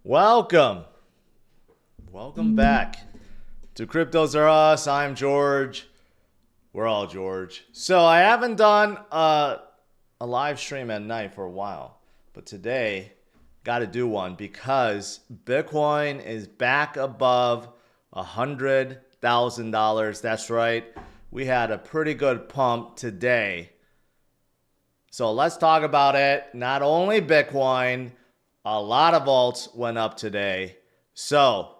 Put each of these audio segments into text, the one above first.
Welcome back to CryptosRUs. I'm George. We're all George. So I haven't done a live stream at night for a while, but today got to do one because Bitcoin is back above $100,000. That's right. We had a pretty good pump today. So let's talk about it. Not only Bitcoin, a lot of alts went up today. So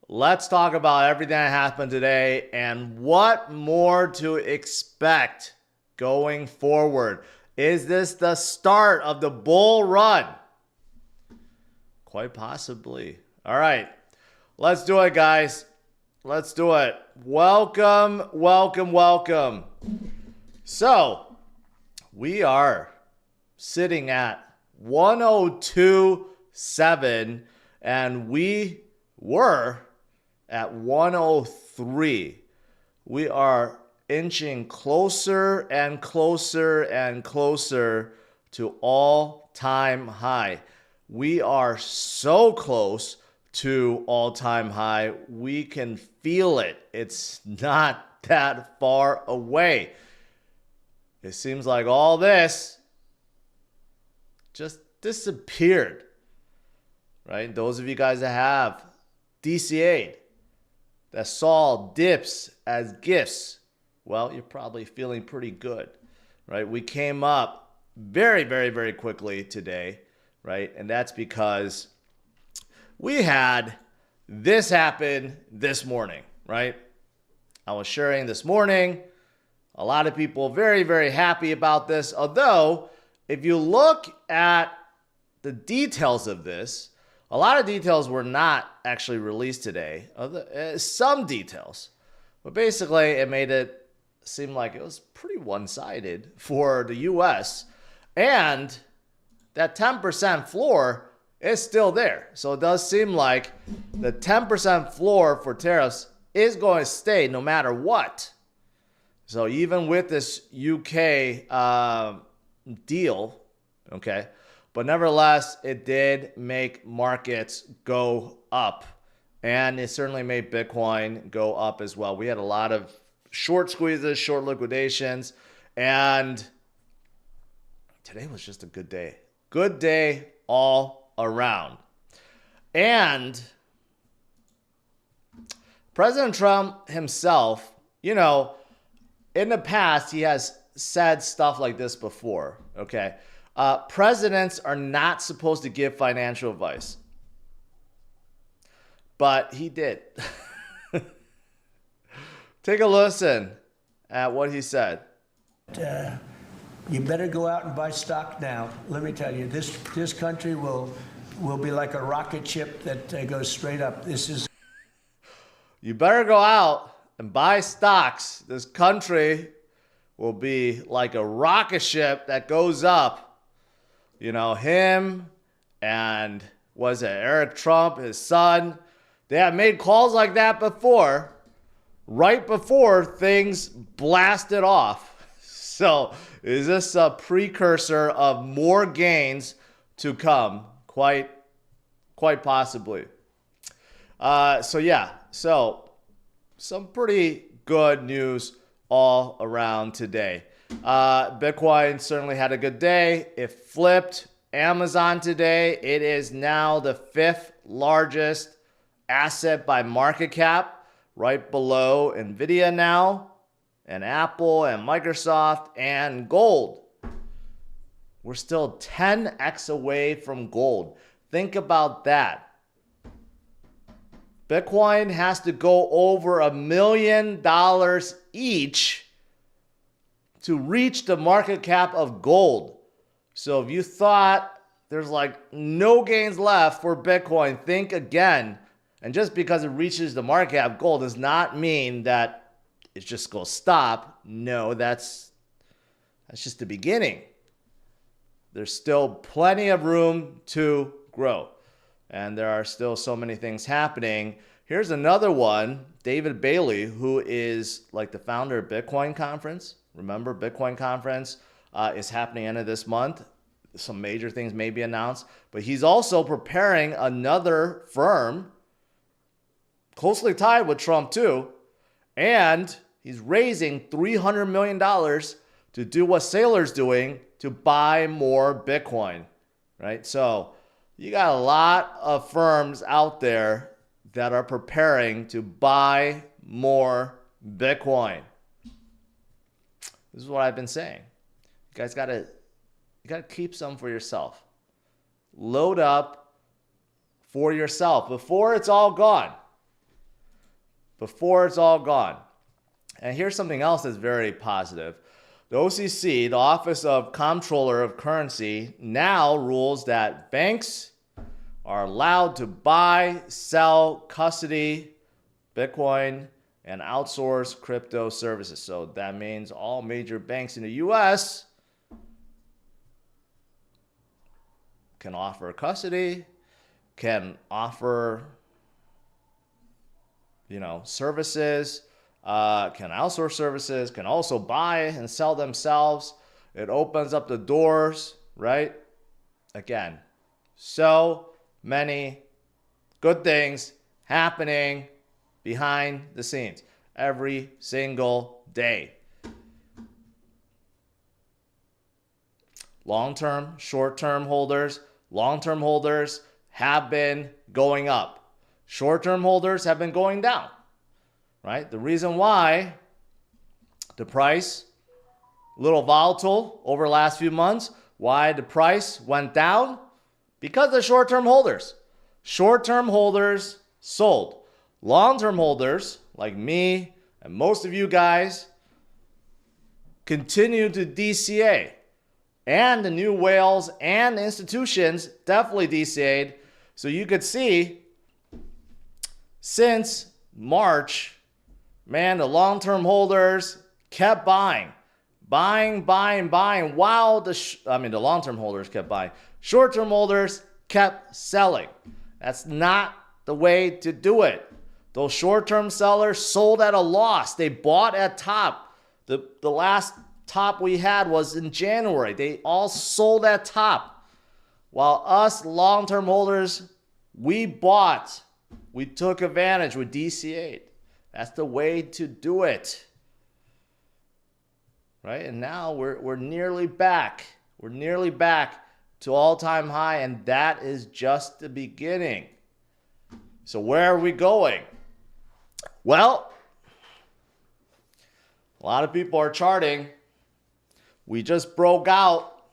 let's talk about everything that happened today and what more to expect going forward. Is this the start of the bull run? Quite possibly. All right, let's do it, guys. Let's do it. Welcome. So we are sitting at 102.7 and we were at 103. We are inching closer and closer to all-time high. We are so close to all-time high. We can feel it. It's not that far away. It seems like all this just disappeared, right? Those of you guys that have DCA'd, that saw dips as gifts, well, you're probably feeling pretty good, right? We came up very quickly today, right? And that's because we had this happen this morning, right? I was sharing this morning. A lot of people very happy about this, although if you look at the details of this, a lot of details were not actually released today. Some details. But basically, it made it seem like it was pretty one-sided for the U.S. And that 10% floor is still there. So it does seem like the 10% floor for tariffs is going to stay no matter what. So even with this UK deal, okay, but nevertheless, it did make markets go up, and it certainly made Bitcoin go up as well. We had a lot of short squeezes, short liquidations, and today was just a good day. Good day all around. And President Trump himself, you know, in the past, he has said stuff like this before, okay? Presidents are not supposed to give financial advice. But he did. Take a listen at what he said. You better go out and buy stock now. Let me tell you, this country will be like a rocket ship that goes straight up. You better go out and buy stocks. This country will be like a rocket ship that goes up. You know, him and was it Eric Trump, his son, they have made calls like that before, right before things blasted off. So is this a precursor of more gains to come? Quite possibly. So some pretty good news all around today. Bitcoin certainly had a good day. It flipped Amazon today. It is now the 5th largest asset by market cap, right below Nvidia now, and Apple and Microsoft and gold. We're still 10x away from gold. Think about that. Bitcoin has to go over $1 million each to reach the market cap of gold. So if you thought there's like no gains left for Bitcoin, think again. And just because it reaches the market cap of gold does not mean that it's just going to stop. No, that's just the beginning. There's still plenty of room to grow. And there are still so many things happening. Here's another one, David Bailey, who is like the founder of Bitcoin Conference. Remember, Bitcoin Conference is happening end of this month. some major things may be announced, but he's also preparing another firm closely tied with Trump too, and he's raising $300 million to do what Saylor's doing, to buy more Bitcoin, right? So you got a lot of firms out there that are preparing to buy more Bitcoin. This is what I've been saying. You guys gotta keep some for yourself. Load up for yourself before it's all gone. Before it's all gone. And here's something else that's very positive. The OCC, the Office of Comptroller of Currency, now rules that banks are allowed to buy, sell, custody Bitcoin, and outsource crypto services. So that means all major banks in the US can offer custody, can offer, services, can outsource services, can also buy and sell themselves. It opens up the doors, right? Again, so many good things happening behind the scenes every single day. Long-term, short-term holders have been going up. Short-term holders have been going down, right? The reason why the price, a little volatile over the last few months, why the price went down? Because of short-term holders. Short-term holders sold. Long-term holders, like me and most of you guys, continue to DCA. And the new whales and institutions definitely DCA'd. So you could see, since March, man, the long-term holders kept buying. While the long-term holders kept buying. Short-term holders kept selling. That's not the way to do it. Those short-term sellers sold at a loss. They bought at top. The last top we had was in January. They all sold at top. While us long-term holders, we bought. We took advantage. We DCA'd. That's the way to do it. Right? And now we're nearly back. We're nearly back to all-time high, and that is just the beginning. So where are we going? Well, a lot of people are charting. We just broke out.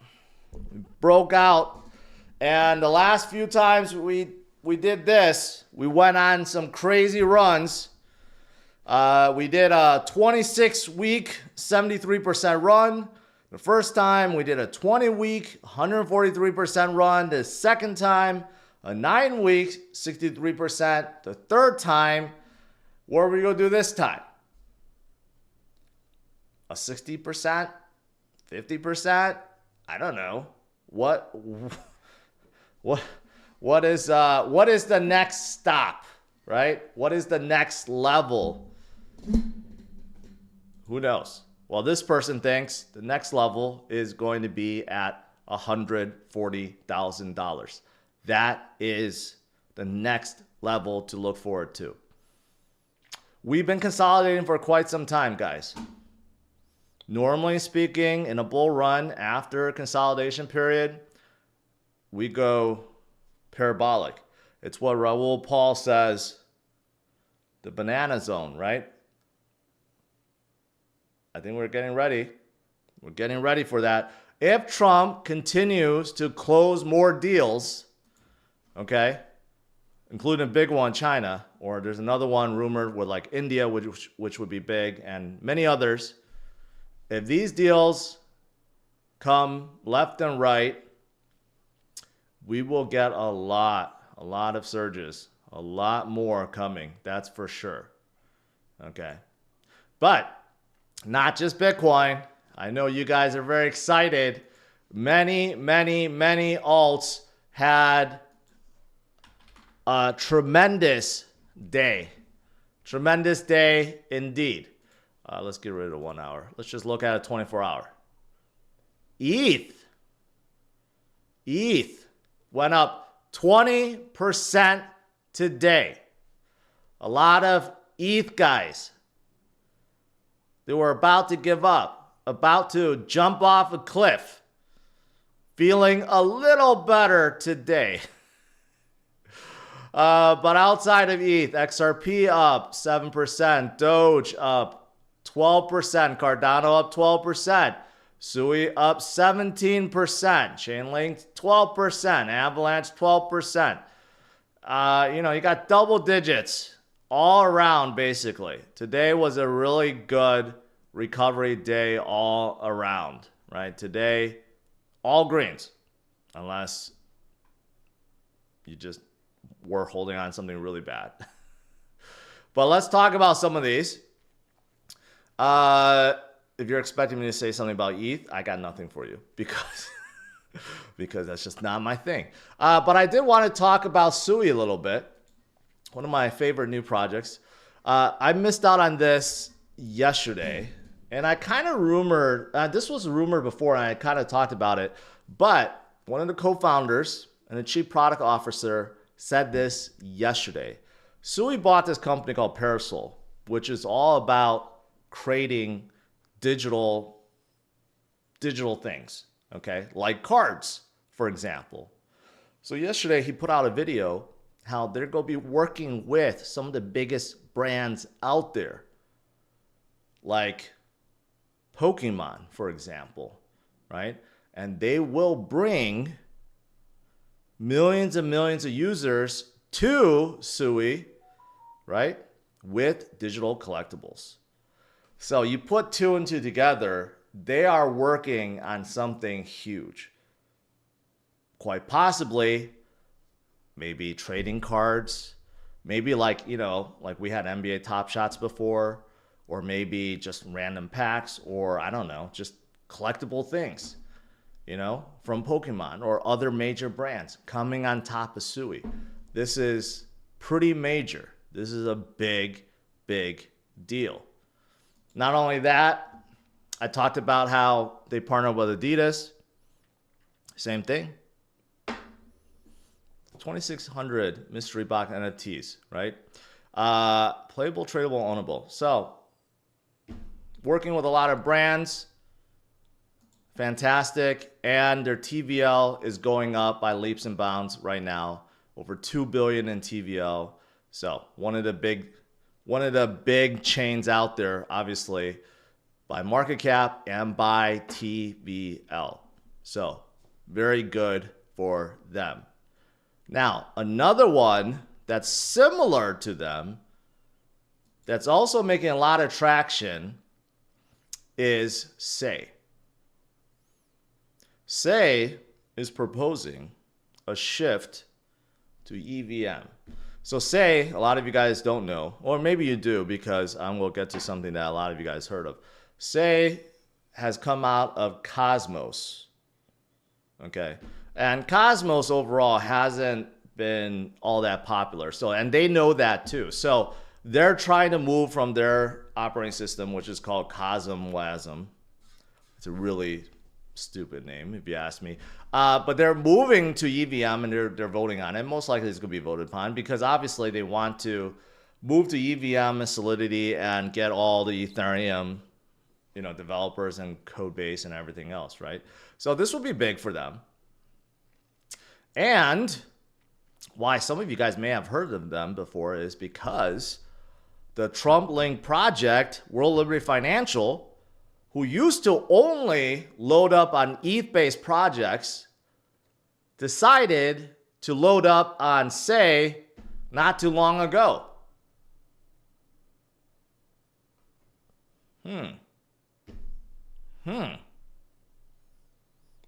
And the last few times we did this, we went on some crazy runs. We did a 26-week, 73% run. The first time we did a 20-week, 143% run. The second time, a 9-week, 63%. The third time, what are we going to do this time? A 60%? 50%? I don't know. What is the next stop, right? What is the next level? Who knows? Well, this person thinks the next level is going to be at $140,000. That is the next level to look forward to. We've been consolidating for quite some time, guys. Normally speaking, in a bull run after a consolidation period, we go parabolic. It's what Raoul Paul says, the banana zone, right? I think we're getting ready. We're getting ready for that. If Trump continues to close more deals, okay, including a big one, China, or there's another one rumored with like India, which would be big, and many others. If these deals come left and right, we will get a lot of surges, a lot more coming. That's for sure. Okay. But not just Bitcoin. I know you guys are very excited. Many alts had a tremendous day. Tremendous day indeed. Let's get rid of 1 hour. Let's just look at a 24-hour. ETH. ETH went up 20% today. A lot of ETH guys, they were about to give up, about to jump off a cliff, feeling a little better today. But outside of ETH, XRP up 7%, Doge up 12%, Cardano up 12%, Sui up 17%, Chainlink 12%, Avalanche 12%. You got double digits all around, basically. Today was a really good recovery day all around, right? Today, all greens, unless you just were holding on something really bad. But let's talk about some of these. If you're expecting me to say something about ETH, I got nothing for you because that's just not my thing. But I did want to talk about Sui a little bit. One of my favorite new projects. I missed out on this yesterday, and I kind of rumored, this was rumored before, and I kind of talked about it, but one of the co-founders and the chief product officer said this yesterday. Sui bought this company called Parasol, which is all about creating digital things, okay? Like cards, for example. So yesterday he put out a video how they're going to be working with some of the biggest brands out there, like Pokemon, for example, right? And they will bring millions and millions of users to Sui, right? With digital collectibles. So you put two and two together, they are working on something huge. Quite possibly, maybe trading cards, maybe like we had NBA Top Shots before, or maybe just random packs, or I don't know, just collectible things, from Pokemon or other major brands coming on top of Sui. This is pretty major. This is a big, big deal. Not only that, I talked about how they partnered with Adidas. Same thing. 2,600 mystery box NFTs, right? Playable, tradable, ownable. So, working with a lot of brands, fantastic. And their TVL is going up by leaps and bounds right now. Over $2 billion in TVL. So, one of the big chains out there, obviously, by market cap and by TVL. So, very good for them. Now, another one that's similar to them, that's also making a lot of traction, is Say. Say is proposing a shift to EVM. So Say, a lot of you guys don't know, or maybe you do, because we'll get to something that a lot of you guys heard of. Say has come out of Cosmos. Okay. And Cosmos overall hasn't been all that popular. And they know that too. So they're trying to move from their operating system, which is called CosmWasm. It's a really stupid name, if you ask me. But they're moving to EVM, and they're voting on it. Most likely it's going to be voted upon because obviously they want to move to EVM and Solidity and get all the Ethereum, developers and code base and everything else, right? So this will be big for them. And why some of you guys may have heard of them before is because the Trump-linked project, World Liberty Financial, who used to only load up on ETH-based projects, decided to load up on Say not too long ago.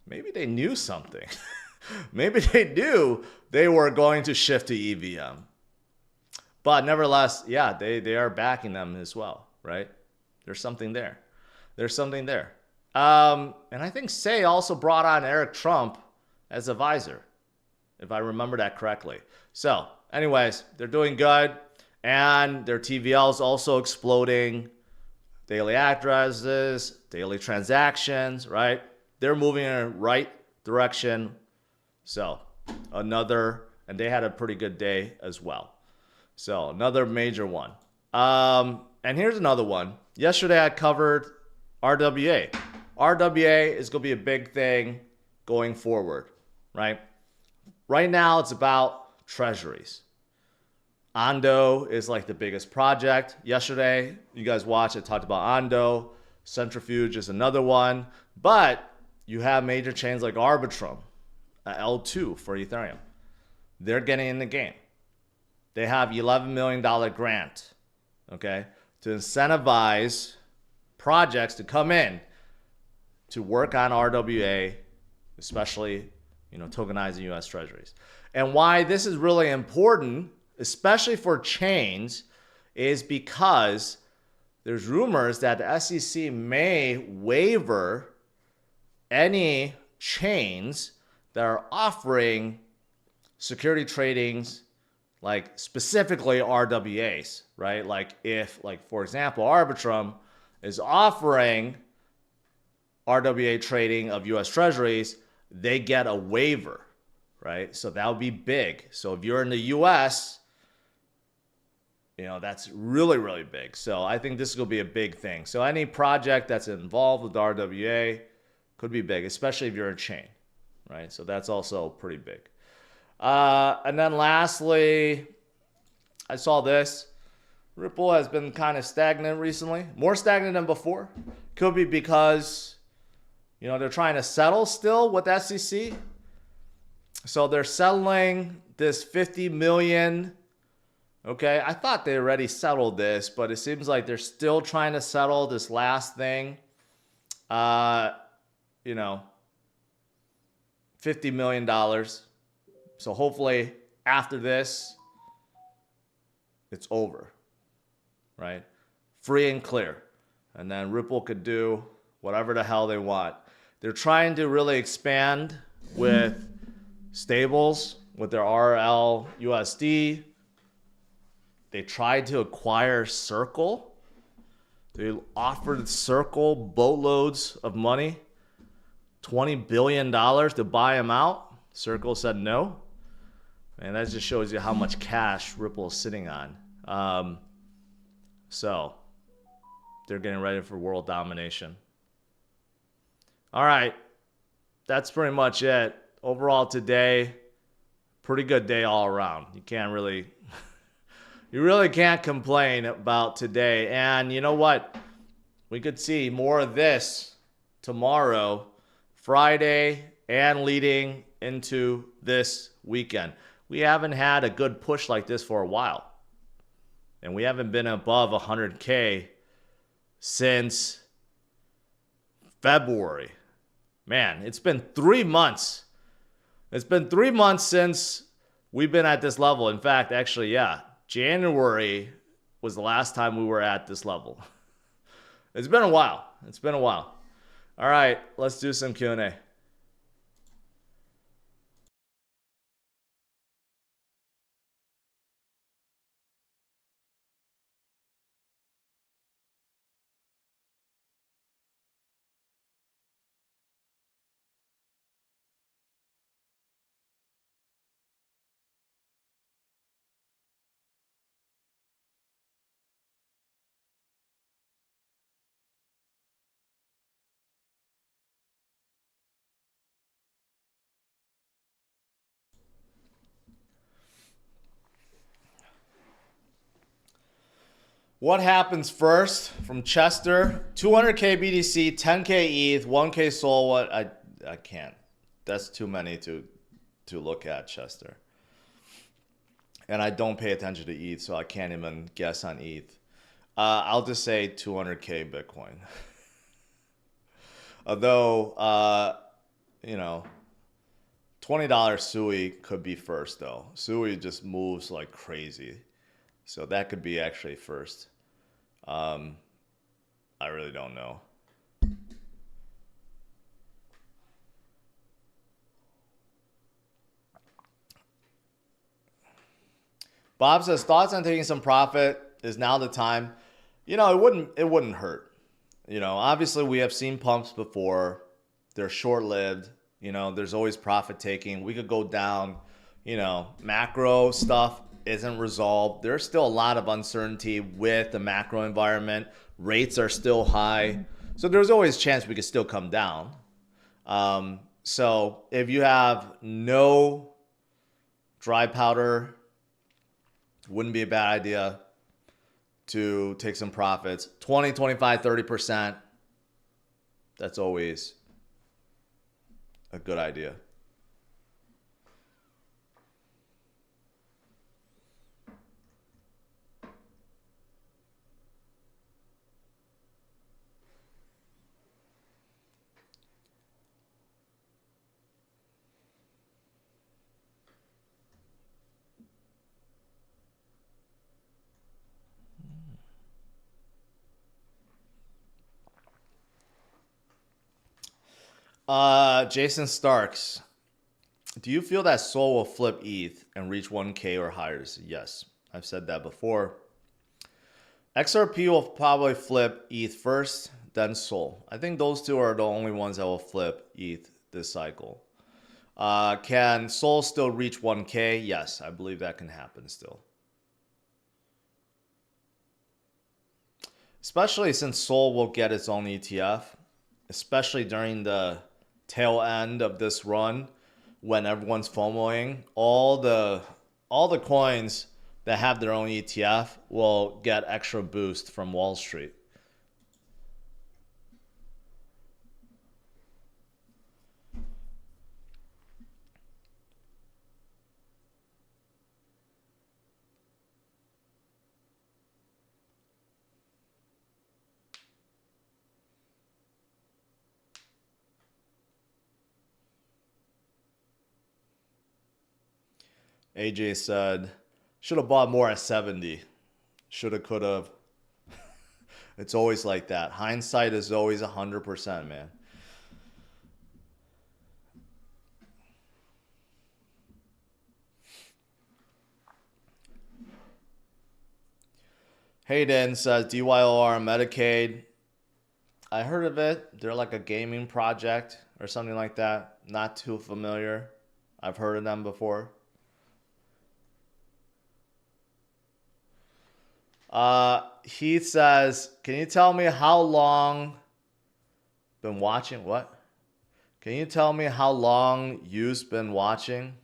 Maybe they knew something. Maybe they knew they were going to shift to EVM. But nevertheless, yeah, they are backing them as well, right? There's something there. And I think Say also brought on Eric Trump as advisor, if I remember that correctly. So, anyways, they're doing good. And their TVL is also exploding. Daily addresses, daily transactions, right? They're moving in the right direction. So and they had a pretty good day as well. So another major one. And here's another one. Yesterday I covered RWA. RWA is going to be a big thing going forward, right? Right now it's about treasuries. Ondo is like the biggest project. Yesterday, you guys watched, I talked about Ondo. Centrifuge is another one. But you have major chains like Arbitrum, L2 for Ethereum. They're getting in the game. They have $11 million grant, okay, to incentivize projects to come in to work on RWA, especially, tokenizing US treasuries. And why this is really important, especially for chains, is because there's rumors that the SEC may waiver any chains that are offering security tradings, like specifically RWAs, right? Like if, for example, Arbitrum is offering RWA trading of US treasuries, they get a waiver, right? So that would be big. So if you're in the US, that's really, really big. So I think this is going to be a big thing. So any project that's involved with RWA could be big, especially if you're a chain, right? So that's also pretty big. And then lastly, I saw this. Ripple has been kind of stagnant recently, more stagnant than before. Could be because, they're trying to settle still with SEC. So they're settling this 50 million. Okay, I thought they already settled this, but it seems like they're still trying to settle this last thing. $50 million. So hopefully after this, it's over, right? Free and clear. And then Ripple could do whatever the hell they want. They're trying to really expand with stables, with their RLUSD. They tried to acquire Circle. They offered Circle boatloads of money, $20 billion to buy them out. Circle said no. And that just shows you how much cash Ripple is sitting on. So they're getting ready for world domination. All right. That's pretty much it. Overall today, pretty good day all around. You really can't complain about today. And you know what? We could see more of this tomorrow, Friday, and leading into this weekend. We haven't had a good push like this for a while. And we haven't been above 100K since February. Man, it's been 3 months. It's been 3 months since we've been at this level. In fact, actually, yeah, January was the last time we were at this level. It's been a while. All right, let's do some Q&A. What happens first from Chester? 200K BTC, 10K ETH, 1K Sol. What? I can't. That's too many to look at, Chester. And I don't pay attention to ETH, so I can't even guess on ETH. I'll just say 200K Bitcoin. Although, $20 Sui could be first, though. Sui just moves like crazy. So that could be actually first. I really don't know. Bob says, thoughts on taking some profit? Is now the time? It wouldn't hurt. Obviously we have seen pumps before. They're short-lived. You know, there's always profit taking. We could go down, you know, macro stuff isn't resolved. There's still a lot of uncertainty with the macro environment. Rates are still high. So there's always a chance we could still come down. So if you have no dry powder, wouldn't be a bad idea to take some profits. 20, 25, 30%. That's always a good idea. Jason Starks, do you feel that Sol will flip ETH and reach 1K or higher? Yes, I've said that before. XRP will probably flip ETH first, then Sol. I think those two are the only ones that will flip ETH this cycle. Can Sol still reach 1K? Yes, I believe that can happen still. Especially since Sol will get its own ETF, especially during the tail end of this run when everyone's FOMOing. All the coins that have their own ETF will get extra boost from Wall Street. AJ said, should have bought more at 70. Shoulda, could have. It's always like that. Hindsight is always 100%, man. Hayden says, DYOR Medicaid. I heard of it. They're like a gaming project or something like that. Not too familiar. I've heard of them before. He says, can you tell me how long been watching? What? Can you tell me how long you've been watching?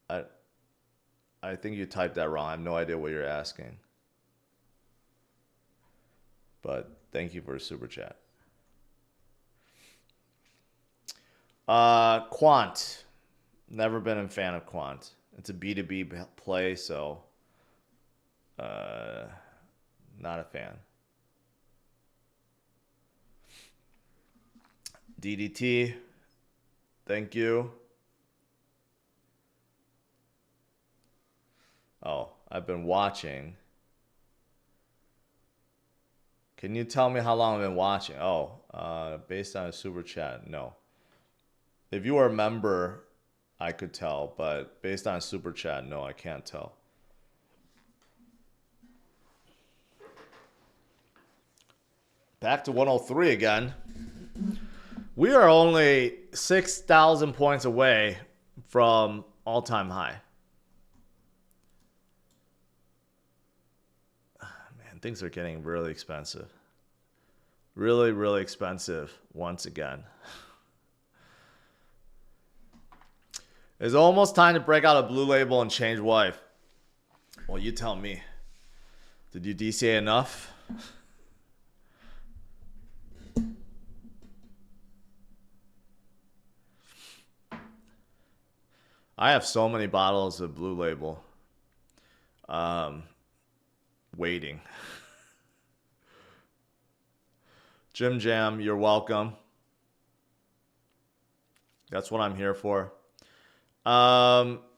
I think you typed that wrong. I have no idea what you're asking. But thank you for the super chat. Quant. Never been a fan of Quant. It's a B2B play, so not a fan. DDT, thank you. Oh, I've been watching. Can you tell me how long I've been watching? Oh, based on a super chat, no. If you were a member, I could tell, but based on a super chat, no, I can't tell. Back to 103 again. We are only 6,000 points away from all-time high. Man, things are getting really expensive. Really, really expensive once again. It's almost time to break out a blue label and change wife. Well, you tell me. Did you DCA enough? I have so many bottles of Blue Label waiting. Jim Jam, you're welcome. That's what I'm here for. R7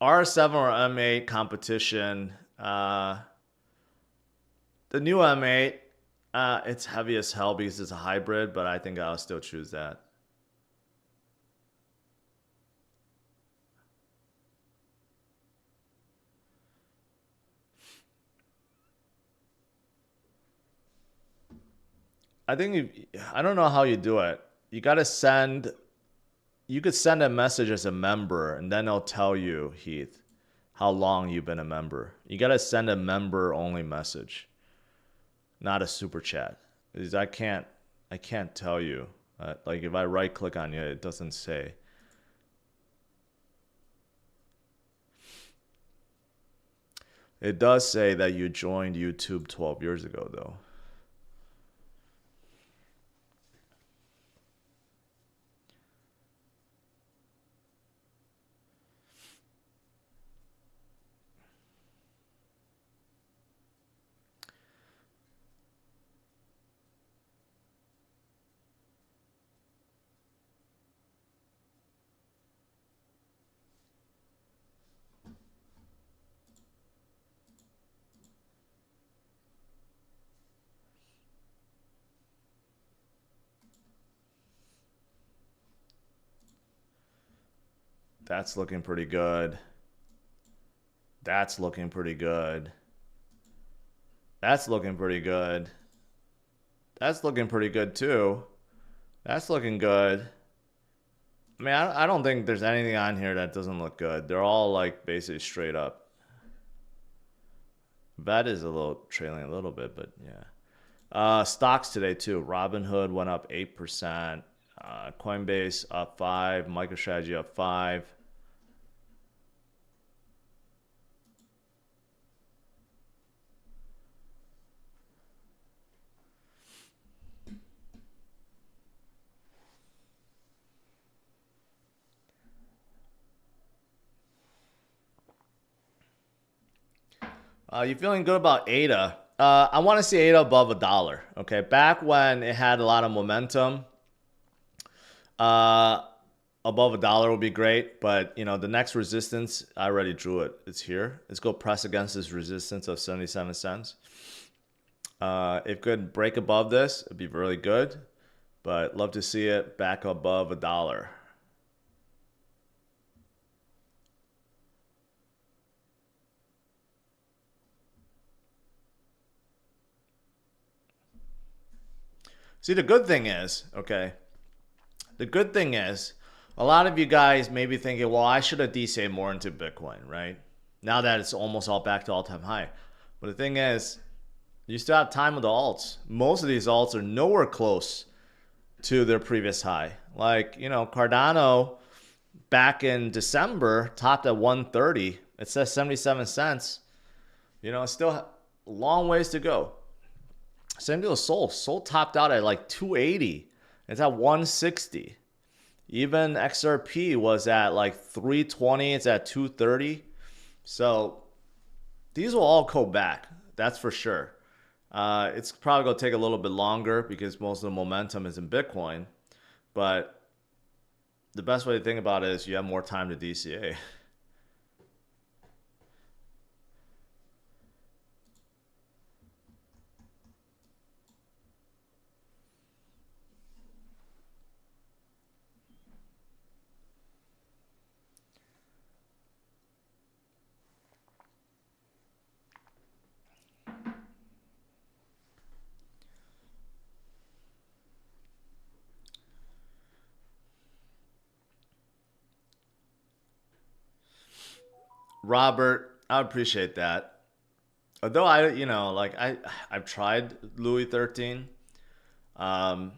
or M8 competition. The new M8, it's heavy as hell because it's a hybrid, but I think I'll still choose that. I think I don't know how you do it. You got to send, you could send a message as a member and then it'll tell you, Heath, how long you've been a member. You got to send a member only message, not a super chat. Because I can't tell you. Like if I right click on you, it doesn't say. It does say that you joined YouTube 12 years ago though. That's looking pretty good. That's looking pretty good. That's looking pretty good. That's looking pretty good too. That's looking good. I mean, I don't think there's anything on here that doesn't look good. They're all like basically straight up. That is a little trailing a little bit, but yeah. Stocks today too. Robinhood went up 8%. Coinbase up 5%. MicroStrategy up 5%. You feeling good about ADA? I want to see ADA above $1. Okay, back when it had a lot of momentum, above $1 would be great. But you know, the next resistance, I already drew it. It's here. Let's go press against this resistance of 77 cents. If it could break above this, it'd be really good. But love to see it back above $1. See, the good thing is, okay, the good thing is, a lot of you guys may be thinking, well, I should have DCA'd more into Bitcoin, right? Now that it's almost all back to all-time high. But the thing is, you still have time with the alts. Most of these alts are nowhere close to their previous high. Like, you know, Cardano back in December topped at 130. It says 77 cents. You know, it's still a long ways to go. Same deal with Sol. Sol topped out at like 280. It's at 160. Even XRP was at like 320. It's at 230. So these will all go back. That's for sure. It's probably going to take a little bit longer because most of the momentum is in Bitcoin. But the best way to think about it is you have more time to DCA. Robert, I appreciate that. Although you know, like I've tried Louis 13. Um,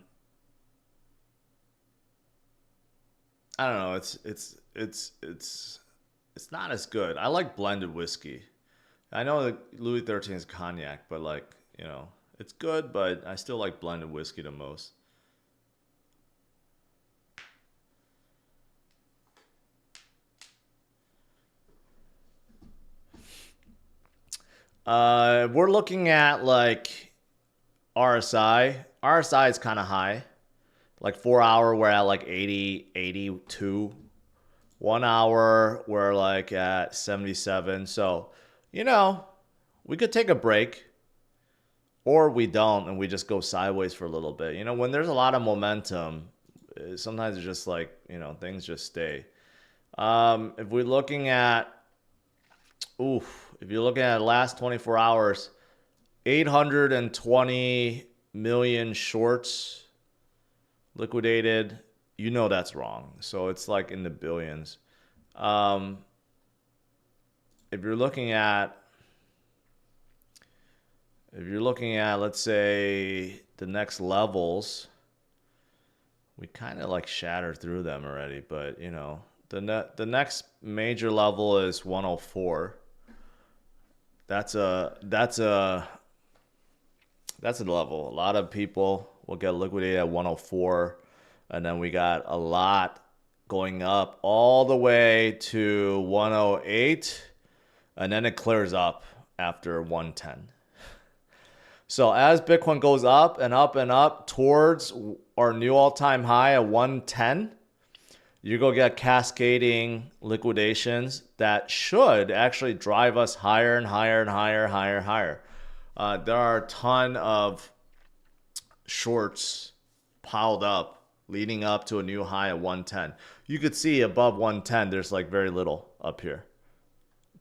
I don't know. It's not as good. I like blended whiskey. I know that Louis 13 is cognac, but like you know, it's good. But I still like blended whiskey the most. We're looking at like RSI. RSI is kind of high. Like 4 hour, we're at like 80, 82. 1 hour, we're like at 77. So, you know, we could take a break or we don't and we just go sideways for a little bit. You know, when there's a lot of momentum, sometimes it's just like, you know, things just stay. If we're looking at, if you're looking at the last 24 hours, 820 million shorts liquidated. You know that's wrong. So it's like in the billions. If you're looking at, let's say the next levels, we kind of like shattered through them already, but you know, the next major level is 104. That's a level. A lot of people will get liquidated at 104, and then we got a lot going up all the way to 108, and then it clears up after 110. So as Bitcoin goes up and up and up towards our new all-time high at 110, you're going to get cascading liquidations that should actually drive us higher and higher and higher, higher. There are a ton of shorts piled up leading up to a new high at 110. You could see above 110, there's like very little up here,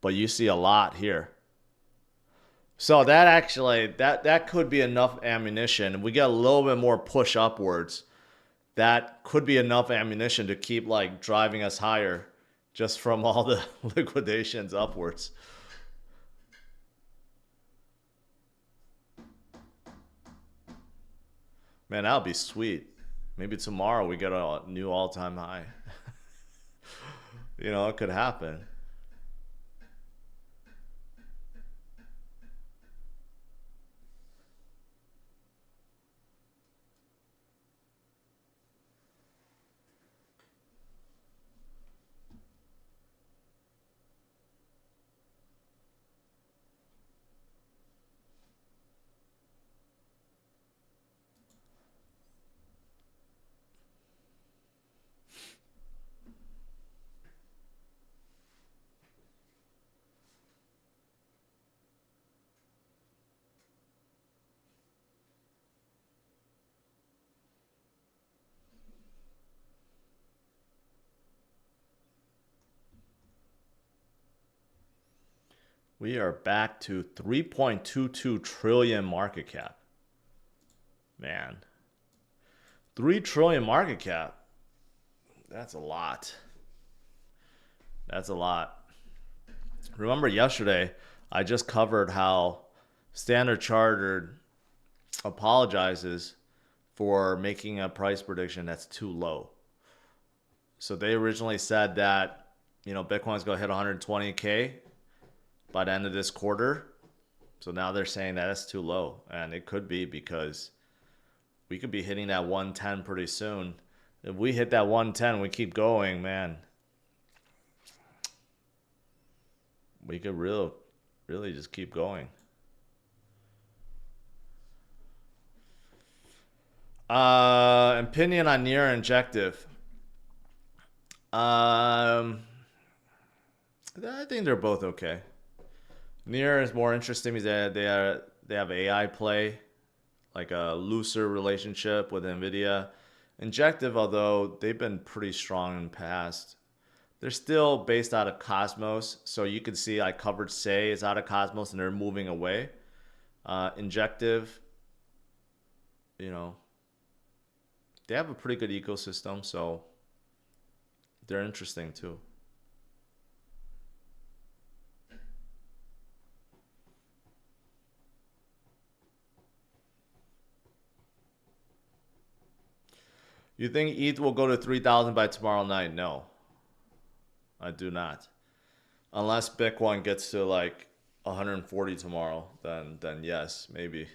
but you see a lot here. So that actually, that could be enough ammunition. If we get a little bit more push upwards, that could be enough ammunition to keep like driving us higher just from all the liquidations upwards. Man, that would be sweet. Maybe tomorrow we get a new all-time high. You know, it could happen. We are back to 3.22 trillion market cap. Man. 3 trillion market cap. That's a lot. That's a lot. Remember yesterday, I just covered how Standard Chartered apologizes for making a price prediction that's too low. So they originally said that, you know, Bitcoin's going to hit 120K by the end of this quarter. So now they're saying that it's too low. And it could be because we could be hitting that 110 pretty soon. If we hit that 110, we keep going, man. We could really just keep going. Opinion on near injective. I think they're both okay. Near is more interesting because they have AI play, like a looser relationship with NVIDIA. Injective, although they've been pretty strong in the past, they're still based out of Cosmos. So you can see I covered Say is out of Cosmos and they're moving away. Injective, you know, they have a pretty good ecosystem, so they're interesting too. You think ETH will go to 3,000 by tomorrow night? No, I do not. Unless Bitcoin gets to like 140 tomorrow, then yes, maybe.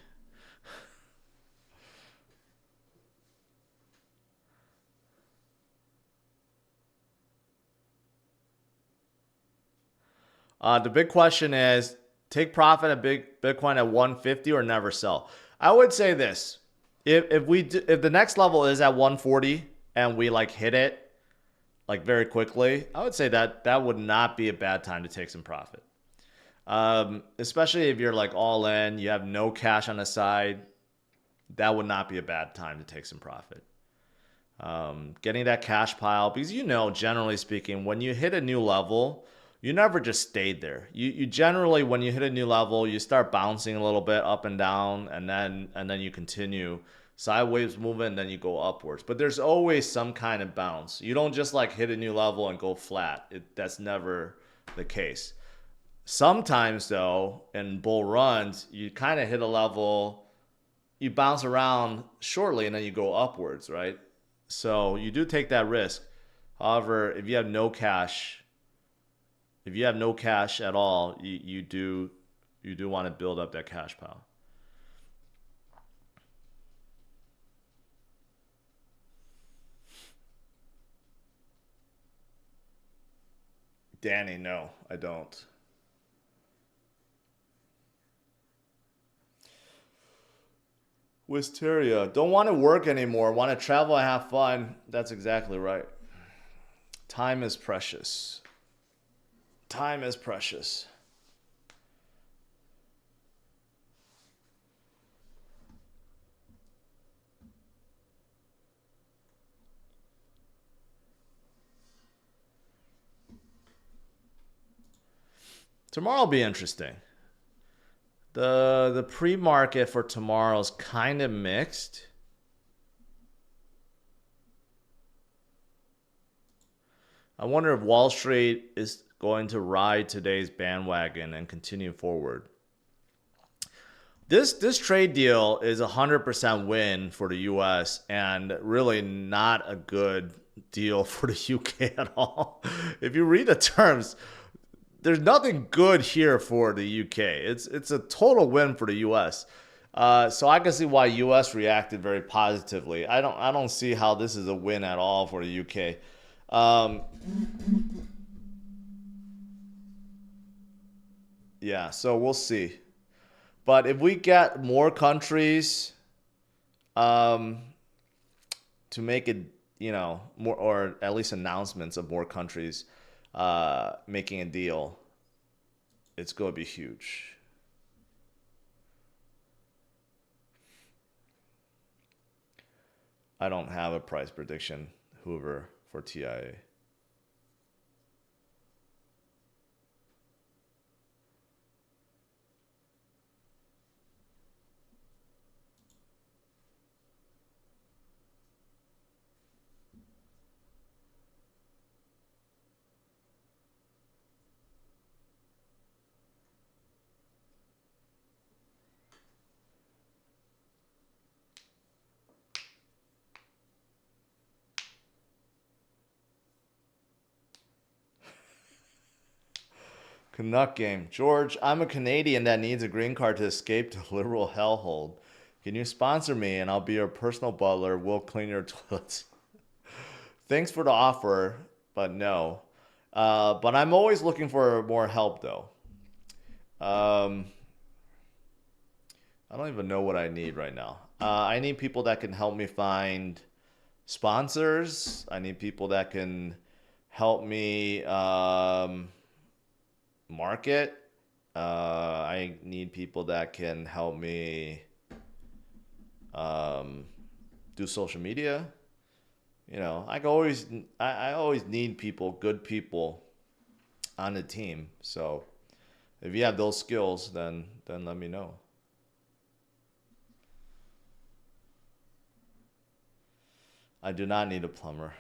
The big question is, take profit at Bitcoin at 150 or never sell. I would say this. If the next level is at 140 and we like hit it like very quickly, I would say that would not be a bad time to take some profit. Especially if you're like all in, you have no cash on the side, that would not be a bad time to take some profit. Getting that cash pile, because you know, generally speaking, when you hit a new level, you never just stayed there. You generally, when you hit a new level, you start bouncing a little bit up and down, and then you continue sideways movement, and then you go upwards. But there's always some kind of bounce. You don't just like hit a new level and go flat. That's never the case. Sometimes though, in bull runs, you kind of hit a level, you bounce around shortly, and then you go upwards, right? So you do take that risk. However, if you have no cash, if you have no cash at all, you do want to build up that cash pile. Danny, no, I don't. Wisteria, don't want to work anymore. Want to travel and have fun. That's exactly right. Time is precious. Time is precious. Tomorrow will be interesting. The pre-market for tomorrow is kind of mixed. I wonder if Wall Street is going to ride today's bandwagon and continue forward. This trade deal is 100% win for the US and really not a good deal for the UK at all. If you read the terms, there's nothing good here for the UK. It's a total win for the US. So I can see why US reacted very positively. I don't see how this is a win at all for the UK. Yeah, so we'll see. But if we get more countries um, to make it, more, or at least announcements of more countries making a deal, it's going to be huge. I don't have a price prediction, Hoover, for TIA. Canuck game. George, I'm a Canadian that needs a green card to escape the liberal hellhole. Can you sponsor me and I'll be your personal butler? We'll clean your toilets. Thanks for the offer, but no. But I'm always looking for more help though. Um, I don't even know what I need right now. I need people that can help me find sponsors. I need people that can help me market. I need people that can help me do social media. I always need people, good people on the team. So if you have those skills, then let me know. I do not need a plumber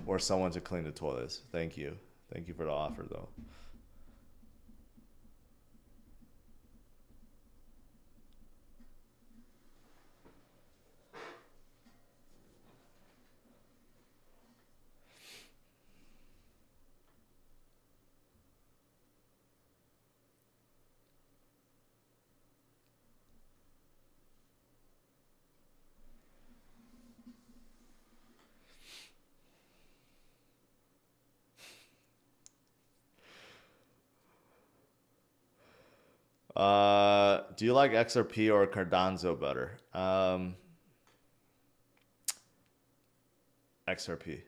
or someone to clean the toilets. Thank you. Thank you for the offer, though. Do you like XRP or Cardano better? XRP.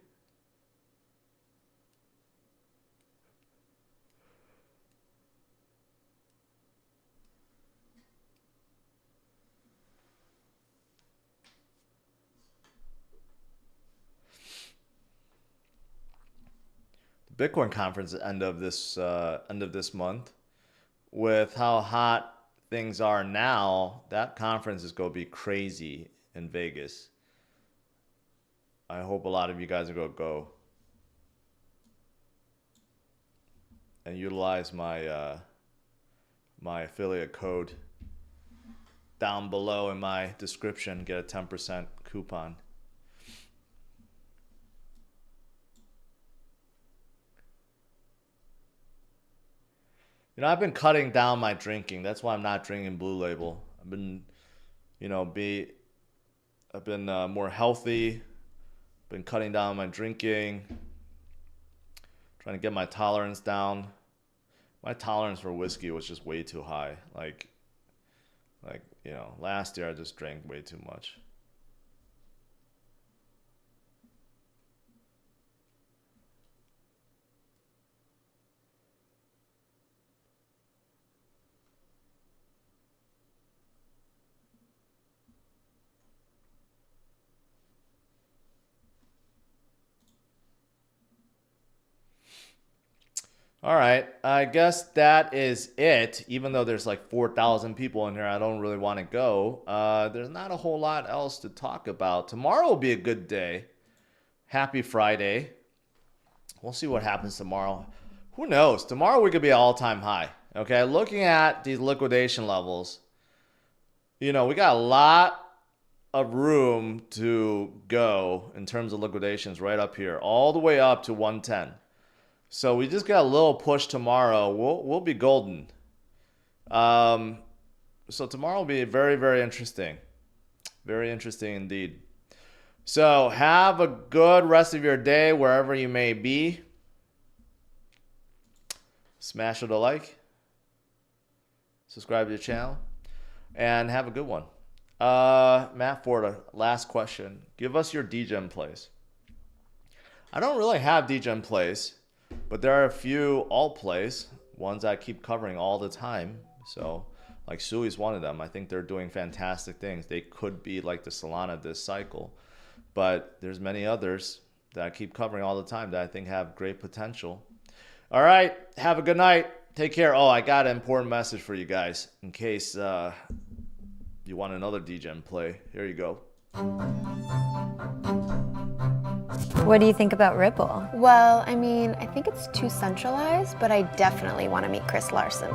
Bitcoin conference at end of this month. With how hot things are now, that conference is going to be crazy in Vegas. I hope a lot of you guys are going to go and utilize my my affiliate code down below in my description. Get a 10% coupon. You know, I've been cutting down my drinking. That's why I'm not drinking Blue Label. I've been, you know, I've been more healthy. Been cutting down my drinking. Trying to get my tolerance down. My tolerance for whiskey was just way too high. Like, you know, last year I just drank way too much. All right, I guess that is it. Even though there's like 4,000 people in here, I don't really want to go. There's not a whole lot else to talk about. Tomorrow will be a good day. Happy Friday. We'll see what happens tomorrow. Who knows? Tomorrow we could be all-time high. Okay, looking at these liquidation levels, you know, we got a lot of room to go in terms of liquidations right up here, all the way up to 110. So we just got a little push tomorrow. We'll be golden. So tomorrow will be very, very interesting. Very interesting indeed. So have a good rest of your day wherever you may be. Smash it a like. Subscribe to the channel. And have a good one. Matt Forda, last question. Give us your DGen plays. I don't really have DGen plays. But there are a few alt plays, ones I keep covering all the time. So, like Sui's one of them. I think they're doing fantastic things. They could be like the Solana this cycle. But there's many others that I keep covering all the time that I think have great potential. All right. Have a good night. Take care. Oh, I got an important message for you guys in case you want another DGen play. Here you go. What do you think about Ripple? Well, I mean, I think it's too centralized, but I definitely want to meet Chris Larson.